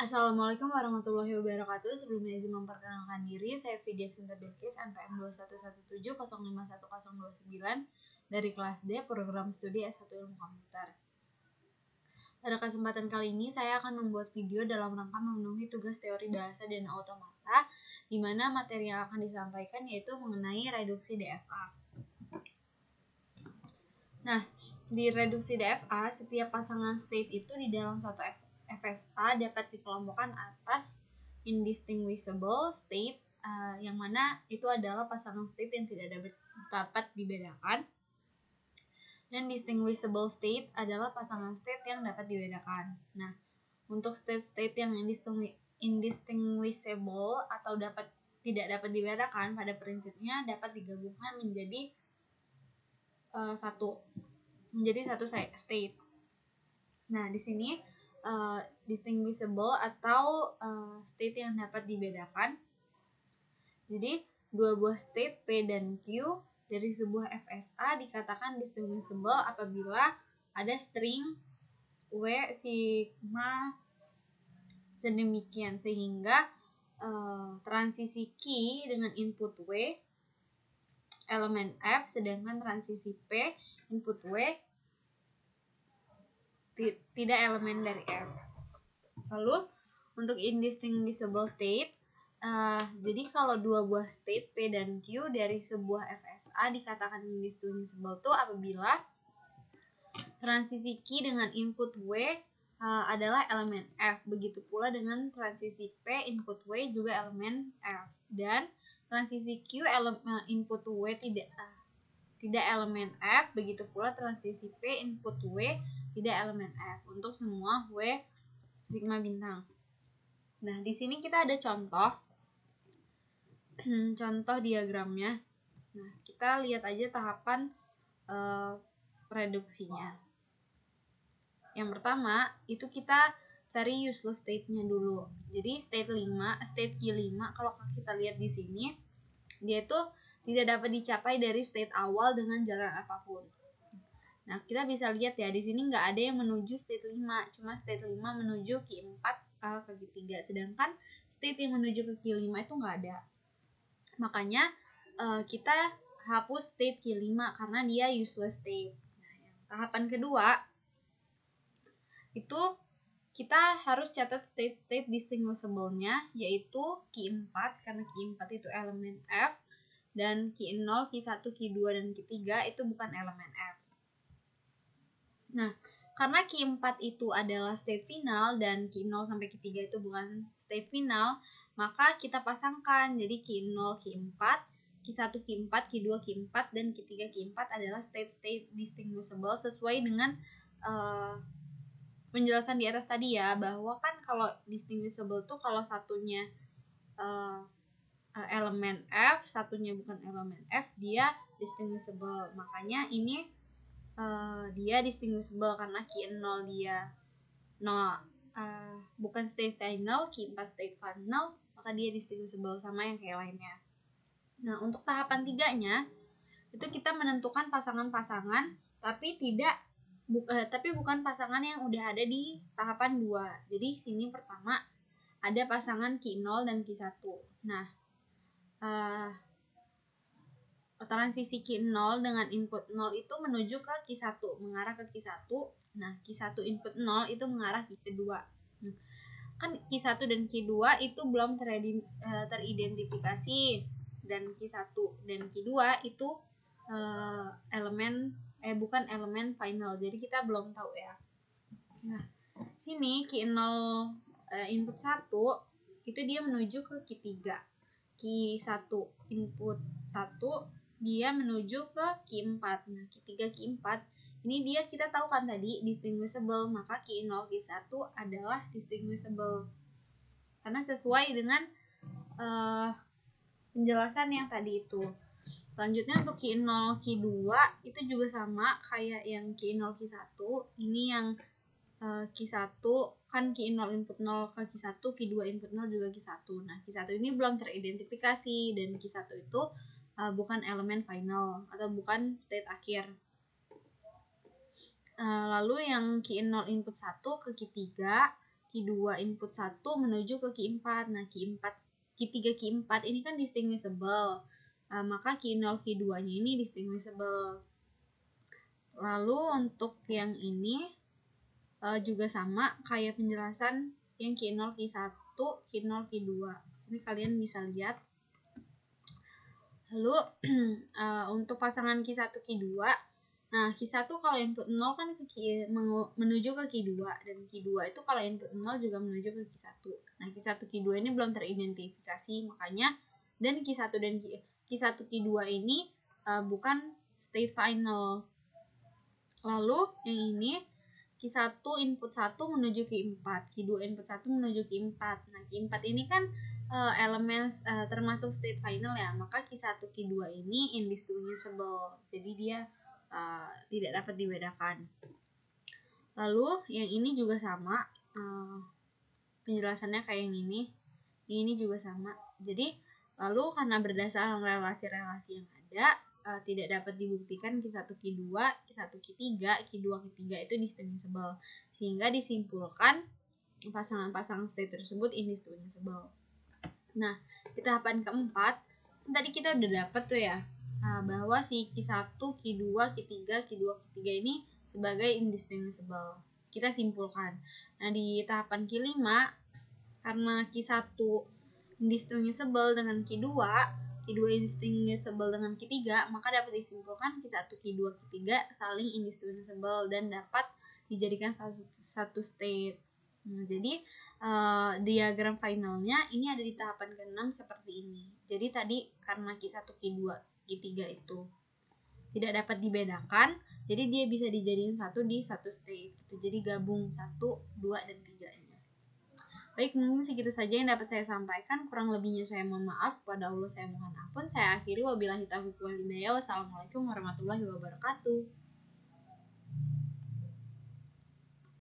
Assalamualaikum warahmatullahi wabarakatuh. Sebelumnya izin memperkenalkan diri, saya Vidya Sinta Bilkis, NPM 2117051029 dari kelas D, program studi S1 Ilmu Komputer. Pada kesempatan kali ini, saya akan membuat video dalam rangka memenuhi tugas teori bahasa dan automata, di mana materi yang akan disampaikan yaitu mengenai reduksi DFA. Nah, di reduksi DFA, setiap pasangan state itu di dalam suatu FSA dapat dikelompokkan atas indistinguishable state, yang mana itu adalah pasangan state yang tidak dapat dibedakan, dan distinguishable state adalah pasangan state yang dapat dibedakan. Nah, untuk state-state yang indistinguishable atau tidak dapat dibedakan, pada prinsipnya dapat digabungkan menjadi satu state. Nah, di sini distinguishable atau state yang dapat dibedakan. Jadi, dua buah state P dan Q dari sebuah FSA dikatakan distinguishable apabila ada string W sigma sedemikian sehingga transisi Q dengan input W elemen F, sedangkan transisi P input W tidak elemen dari F. Lalu untuk indistinguishable state, jadi kalau dua buah state P dan Q dari sebuah FSA dikatakan indistinguishable itu apabila transisi Q dengan input W adalah elemen F. Begitu pula dengan transisi P input W juga elemen F, dan transisi Q input W tidak elemen F. Begitu pula transisi P input W tidak elemen F untuk semua W sigma bintang. Nah, di sini kita ada contoh diagramnya. Nah, kita lihat aja tahapan reduksinya. Yang pertama, itu kita cari useless state-nya dulu. Jadi state Q5, kalau kita lihat di sini, dia itu tidak dapat dicapai dari state awal dengan jalan apapun. Nah, kita bisa lihat ya, di sini nggak ada yang menuju state 5, cuma state 5 menuju Q4 ke Q3, sedangkan state yang menuju ke Q5 itu nggak ada. Makanya kita hapus state Q5 karena dia useless state. Nah, tahapan kedua itu kita harus catat state distinguishable-nya, yaitu Q4 karena Q4 itu elemen F, dan Q0, Q1, Q2, dan Q3 itu bukan elemen F. Nah, karena Q4 itu adalah state final dan Q0 sampai Q3 itu bukan state final, maka kita pasangkan. Jadi Q0 Q4, Q1 Q4, Q2 Q4, dan Q3 Q4 adalah state distinguishable sesuai dengan penjelasan di atas tadi ya, bahwa kan kalau distinguishable tuh kalau satunya elemen F, satunya bukan elemen F, dia distinguishable. Makanya ini dia distinguishable karena Q0 dia bukan state final, Q4 state final, maka dia distinguishable sama yang kayak lainnya. Nah, untuk tahapan 3-nya itu kita menentukan pasangan-pasangan tapi bukan pasangan yang udah ada di tahapan 2. Jadi sini pertama ada pasangan Q0 dan Q1. Nah, transisi Q0 dengan input 0 itu menuju ke Q1, mengarah ke Q1. Nah, Q1 input 0 itu mengarah ke Q2. Kan Q1 dan Q2 itu belum teridentifikasi, dan Q1 dan Q2 itu bukan elemen final. Jadi kita belum tahu ya. Nah, sini Q0 input 1 itu dia menuju ke Q3. Q1 input 1 dia menuju ke Q4. Nah, Q3 Q4 ini dia kita tahu kan tadi distinguishable, maka Q0 Q1 adalah distinguishable karena sesuai dengan penjelasan yang tadi itu. Selanjutnya untuk Q0 Q2 itu juga sama kayak yang Q0 Q1. Ini yang Q1 kan Q0 input 0 ke Q1, Q2 input 0 juga Q1. Nah, Q1 ini belum teridentifikasi, dan Q1 itu bukan elemen final atau bukan state akhir. Lalu yang Q0 input 1 ke Q3, Q2 input 1 menuju ke Q4. Nah, Q3, Q4 ini kan distinguishable. Maka Q0, Q2 nya ini distinguishable. Lalu untuk yang ini juga sama kayak penjelasan yang Q0, Q1, Q0, Q2. Ini kalian bisa lihat. Lalu untuk pasangan Q1, Q2, nah Q1 kalau input 0 kan menuju ke Q2, dan Q2 itu kalau input 0 juga menuju ke Q1. Nah Q1, Q2 ini belum teridentifikasi, makanya dan Q1 dan Q1, Q2 ini bukan state final. Lalu yang ini Q1 input 1 menuju Q4, Q2 input 1 menuju Q4. Nah Q4 ini kan elemen termasuk state final ya, maka Q1, Q2 ini indistinguishable, jadi dia tidak dapat dibedakan. Lalu yang ini juga sama, penjelasannya kayak yang ini juga sama. Jadi lalu karena berdasarkan relasi-relasi yang ada, tidak dapat dibuktikan Q1, Q2, Q1, Q3, Q2, Q3 itu distinguishable, sehingga disimpulkan pasangan-pasangan state tersebut indistinguishable. Nah, di tahapan keempat, tadi kita udah dapat tuh ya, bahwa si Q1, Q2, Q3, Q2, Q3 ini sebagai indistinguishable. Kita simpulkan. Nah, di tahapan Q5, karena Q1 indistinguishable dengan Q2, Q2 indistinguishable dengan Q3, maka dapat disimpulkan Q1, Q2, Q3 saling indistinguishable dan dapat dijadikan satu state. Nah, jadi diagram finalnya ini ada di tahapan ke-6 seperti ini. Jadi tadi karena Q1, Q2, Q3 itu tidak dapat dibedakan, jadi dia bisa dijadikan satu di satu state gitu. Jadi gabung 1, 2, dan 3 nya. Baik, mungkin segitu saja yang dapat saya sampaikan. Kurang lebihnya saya mohon maaf. Kepada Allah saya mohon ampun. Saya akhiri, wabillahi taufiq wal hidayah. Wassalamualaikum warahmatullahi wabarakatuh.